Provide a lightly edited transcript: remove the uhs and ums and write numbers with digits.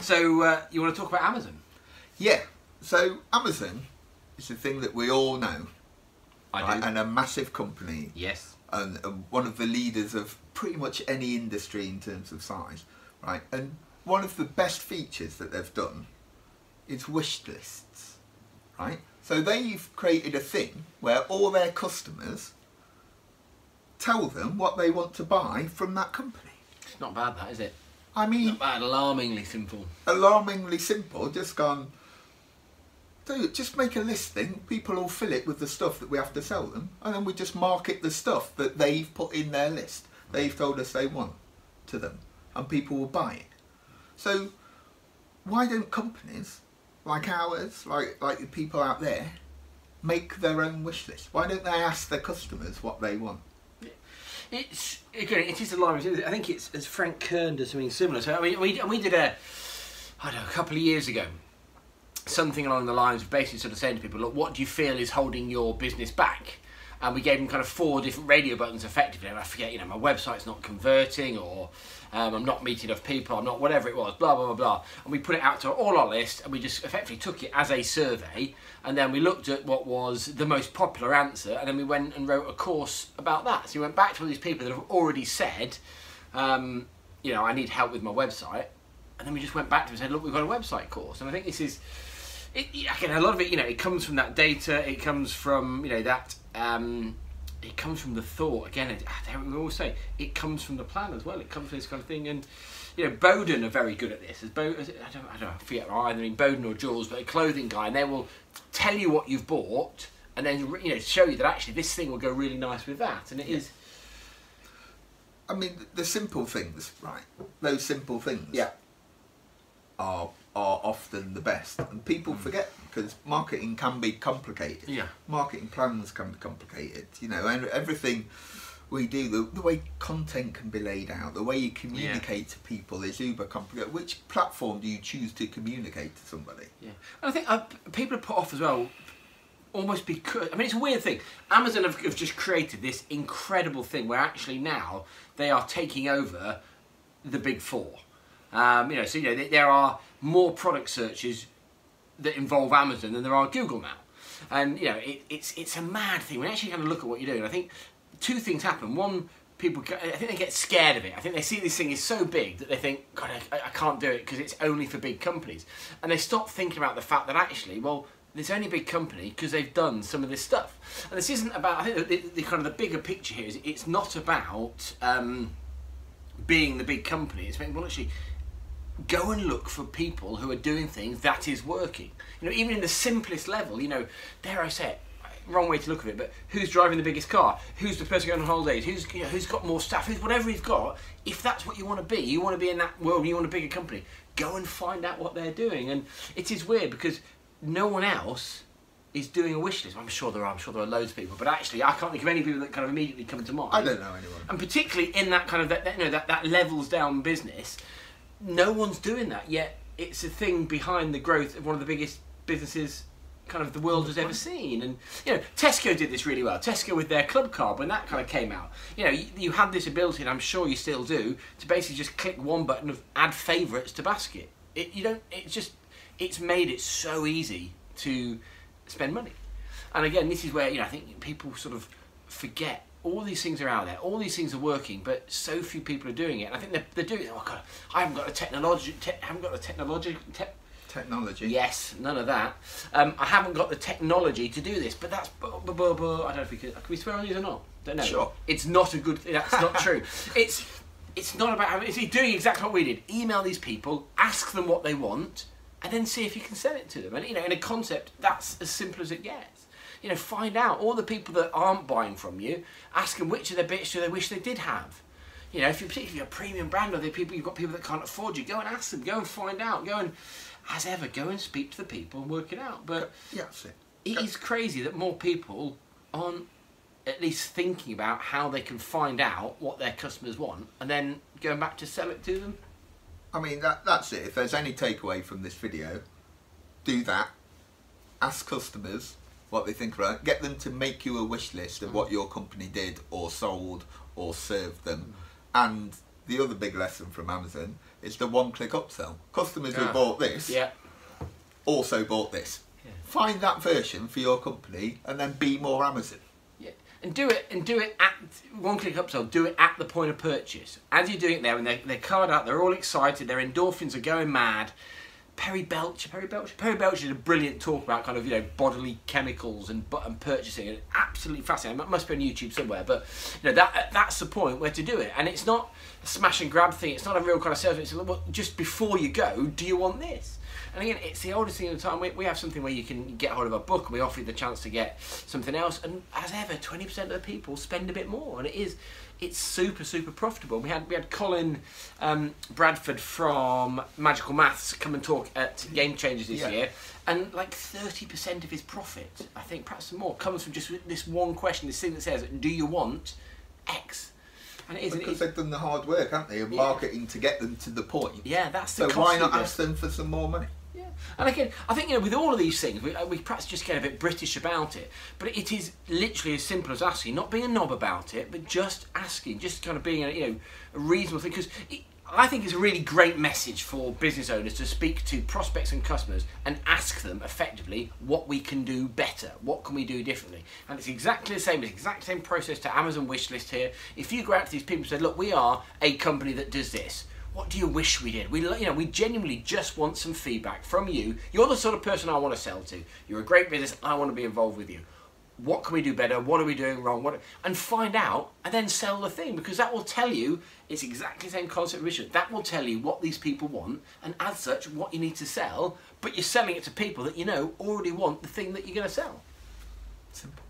So you want to talk about Amazon? Yeah. So Amazon is a thing that we all know, I do. and a massive company. Yes. And one of the leaders of pretty much any industry in terms of size, right? And one of the best features that they've done is wish lists, right? So they've created a thing where all their customers tell them what they want to buy from that company. It's not bad, that, is it? I mean, Not bad. Alarmingly simple. Alarmingly simple. Just gone, dude, just make a listing. People will fill it with the stuff that we have to sell them, and then we just market the stuff that they've put in their list. They've told us they want to them, and people will buy it. So why don't companies like ours, like the people out there, make their own wish list? Why don't they ask their customers what they want? It's again, it is alarming. I think it's as Frank Kern does something similar. So I mean, we did a couple of years ago, something along the lines of basically sort of saying to people, look, what do you feel is holding your business back? And we gave them kind of 4 different radio buttons effectively. And I forget, you know, my website's not converting, or I'm not meeting enough people, I'm not, whatever it was, blah, blah, blah, blah. And we put it out to all our list, and we just effectively took it as a survey. And then we looked at what was the most popular answer, and then we went and wrote a course about that. So we went back to all these people that have already said, you know, I need help with my website. And then we just went back to them and said, look, we've got a website course. And I think this is, again, a lot of it, you know, it comes from that data, it comes from, you know, that, it comes from the thought. Again, we always say, it comes from the plan as well. It comes from this kind of thing. And, you know, Bowden are very good at this. I forget either in Bowden or Jules, but a clothing guy, and they will tell you what you've bought, and then, you know, show you that actually this thing will go really nice with that. And it is. I mean, the simple things, right? Those simple things. Yeah. Are often the best, and people forget, because marketing can be complicated. Yeah. Marketing plans can be complicated, you know, and everything we do, the way content can be laid out, the way you communicate to people is uber complicated. Which platform do you choose to communicate to somebody? Yeah, and I think people are put off as well, almost because, I mean, it's a weird thing. Amazon have just created this incredible thing where actually now they are taking over the big 4. You know, so you know there are more product searches that involve Amazon than there are Google now, and you know it's a mad thing. When you actually kind of look at what you're doing, I think 2 things happen. One, people, I think they get scared of it. I think they see this thing is so big that they think, God, I can't do it because it's only for big companies, and they stop thinking about the fact that actually, well, there's only a big company because they've done some of this stuff. And this isn't about, I think the kind of the bigger picture here is it's not about being the big company. It's well, actually, go and look for people who are doing things that is working. You know, even in the simplest level, you know, dare I say it, wrong way to look at it, but who's driving the biggest car? Who's the person going on holidays? Who's, you know, who's got more staff? Who's whatever he's got. If that's what you want to be in that world, you want a bigger company, go and find out what they're doing. And it is weird because no one else is doing a wish list. I'm sure there are loads of people, but actually I can't think of any people that kind of immediately come to mind. I don't know anyone. And particularly in that kind of that levels down business, no one's doing that yet. It's a thing behind the growth of one of the biggest businesses kind of the world has ever seen. And you know, Tesco did this really well. Tesco with their club card, when that kind of came out, you know, you had this ability, and I'm sure you still do, to basically just click one button of add favourites to basket. It's made it so easy to spend money. And again, this is where, you know, I think people sort of forget all these things are out there, all these things are working, but so few people are doing it. And I think they're doing it. Oh God, I haven't got the technology. Technology. Yes, none of that. I haven't got the technology to do this, but that's. I don't know if we can we swear on these or not. Don't know. Sure. It's not a good. That's not true. It's not about having. It's doing exactly what we did. Email these people, ask them what they want, and then see if you can sell it to them. And you know, in a concept, that's as simple as it gets. You know, find out all the people that aren't buying from you. Ask them which of their bits do they wish they did have. You know, particularly if you're a premium brand or you've got people that can't afford you, go and ask them. Go and find out. Go and, as ever, go and speak to the people and work it out. But yeah, that's it. It is crazy that more people aren't at least thinking about how they can find out what their customers want and then going back to sell it to them. I mean, that's it. If there's any takeaway from this video, do that. Ask customers what they think about it. Get them to make you a wish list of what your company did or sold or served them, and the other big lesson from Amazon is the one-click upsell. Customers who Ah. bought this Yeah. also bought this. Yeah. Find that version for your company and then be more Amazon. Yeah. And do it at one-click upsell. Do it at the point of purchase. As you're doing it there, and they're card out, they're all excited, their endorphins are going mad. Perry Belcher did a brilliant talk about kind of, you know, bodily chemicals and purchasing, and absolutely fascinating. It must be on YouTube somewhere, but you know, that's the point where to do it. And it's not a smash and grab thing. It's not a real kind of sales. It's well, just before you go, do you want this? And again, it's the oldest thing of the time. We have something where you can get hold of a book, and we offer you the chance to get something else. And as ever, 20% of the people spend a bit more, and it's super, super profitable. We had Colin Bradford from Magical Maths come and talk at Game Changers this year, and like 30% of his profit, I think perhaps some more, comes from just this one question, this thing that says, do you want X? And it is, Because they've done the hard work, haven't they, of marketing to get them to the point. Yeah, that's the So why not costly ask them for some more money? Yeah, and again, I think, you know, with all of these things, we perhaps just get a bit British about it, but it is literally as simple as asking, not being a knob about it, but just asking, just kind of being a reasonable thing, because I think it's a really great message for business owners to speak to prospects and customers and ask them effectively what we can do better, what can we do differently. And it's exactly the same, it's the exact same process to Amazon Wishlist here. If you go out to these people and say, look, we are a company that does this, what do you wish we did? We genuinely just want some feedback from you. You're the sort of person I want to sell to. You're a great business, I want to be involved with you. What can we do better? What are we doing wrong? And find out, and then sell the thing, because that will tell you, it's exactly the same concept of vision. That will tell you what these people want, and as such, what you need to sell, but you're selling it to people that you know already want the thing that you're going to sell. Simple.